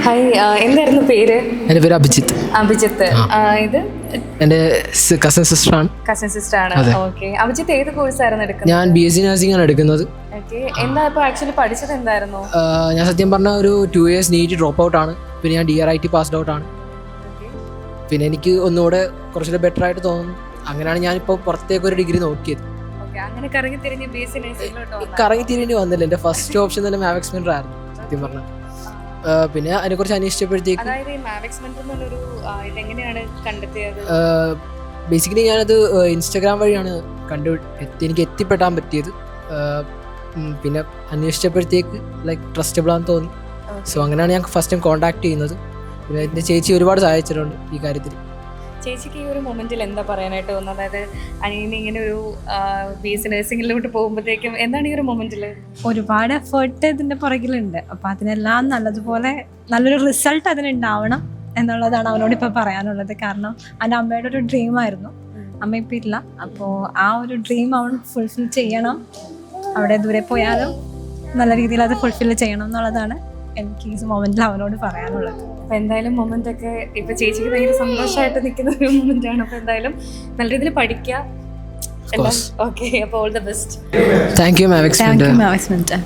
Hi, എന്തായിരുന്നു പേര്? എൻ്റെ പേര് അഭിജിത്ത്. അഭിജിത്ത്. ഇത് എൻ്റെ കസിൻ സിസ്റ്ററാണ്. കസിൻ സിസ്റ്റർ ആണ്. ഓക്കെ. അഭിജിത്ത് ഏത് കോഴ്സായിരുന്നു എടുക്കുന്നത്? ഞാൻ BSc നഴ്സിംഗ് ആണ് എടുക്കുന്നത്. ഓക്കെ. എന്താ ഇപ്പോൾ ആക്ച്വലി പഠിച്ചത് എന്തായിരുന്നു? ഞാൻ സത്യം പറഞ്ഞ ഒരു 2 years നീറ്റ് ഡ്രോപ്പ് ഔട്ട് ആണ്. പിന്നെ ഞാൻ DRIT പാസ്ഡ് ഔട്ട് ആണ്. പിന്നെ എനിക്ക് ഒന്നുകൂടെ കുറച്ചുകൂടെ ബെറ്റർ ആയിട്ട് തോന്നുന്നു. അങ്ങനെയാണ് ഞാനിപ്പോൾ പുറത്തേക്ക് ഒരു ഡിഗ്രി നോക്കിയത്. അങ്ങനെ കറങ്ങി തിരിഞ്ഞ് BSc നഴ്സിംഗിലോട്ട് കറങ്ങി തിരിഞ്ഞ് വന്നില്ല. എൻ്റെ ഫസ്റ്റ് ഓപ്ഷൻ തന്നെ മാവെക്സ് മെൻറ്റർ ആയിരുന്നു സത്യം പറഞ്ഞാൽ. പിന്നെ അതിനെക്കുറിച്ച് അന്വേഷിച്ചപ്പോഴത്തേക്ക് ബേസിക്കലി ഞാനത് ഇൻസ്റ്റഗ്രാം വഴിയാണ് എനിക്ക് എത്തിപ്പെടാൻ പറ്റിയത്. പിന്നെ അന്വേഷിച്ചപ്പോഴത്തേക്ക് ലൈക്ക് ട്രസ്റ്റബിൾ ആണെന്ന് തോന്നി. സോ അങ്ങനെയാണ് ഞാൻ ഫസ്റ്റ് ടൈം കോൺടാക്ട് ചെയ്യുന്നത്. പിന്നെ എൻ്റെ ചേച്ചി ഒരുപാട് സഹായിച്ചിട്ടുണ്ട് ഈ കാര്യത്തിൽ. ചേച്ചിക്ക് ഈ ഒരു മൊമെന്റിൽ എന്താ പറയാനായിട്ട് തോന്നുന്നത്? അതായത് അനിയന് ഇങ്ങനെ ഒരു BSc നഴ്സിംഗിലോട്ട് പോകുമ്പോഴത്തേക്കും എന്താണ് ഈ ഒരു മൊമെന്റിൽ? ഒരുപാട് എഫേർട്ട് ഇതിൻ്റെ പുറകിലുണ്ട്. അപ്പോൾ അതിനെല്ലാം നല്ലതുപോലെ നല്ലൊരു റിസൾട്ട് അതിനുണ്ടാവണം എന്നുള്ളതാണ് അവനോട് ഇപ്പോൾ പറയാനുള്ളത്. കാരണം അവൻ്റെ അമ്മയുടെ ഒരു ഡ്രീമായിരുന്നു. അമ്മ ഇപ്പം ഇല്ല. അപ്പോൾ ആ ഒരു ഡ്രീം അവൻ ഫുൾഫിൽ ചെയ്യണം. അവിടെ ദൂരെ പോയാലും നല്ല രീതിയിൽ അത് ഫുൾഫിൽ ചെയ്യണം എന്നുള്ളതാണ് എനിക്ക് ഈ മൊമെന്റിൽ അവനോട് പറയാനുള്ളത്. അപ്പോൾ എന്തായാലും മൊമെന്റ് ഒക്കെ ഇപ്പോൾ ചേച്ചിക്ക് ഭയങ്കര സന്തോഷമായിട്ട് നിൽക്കുന്ന ഒരു മൊമെന്റാണ്. അപ്പോൾ എന്തായാലും നല്ല രീതിയിൽ പഠിക്കുക. ഓക്കെ. അപ്പോൾ all the best. Thank you മാവെക്സ് മെൻറ്റർ.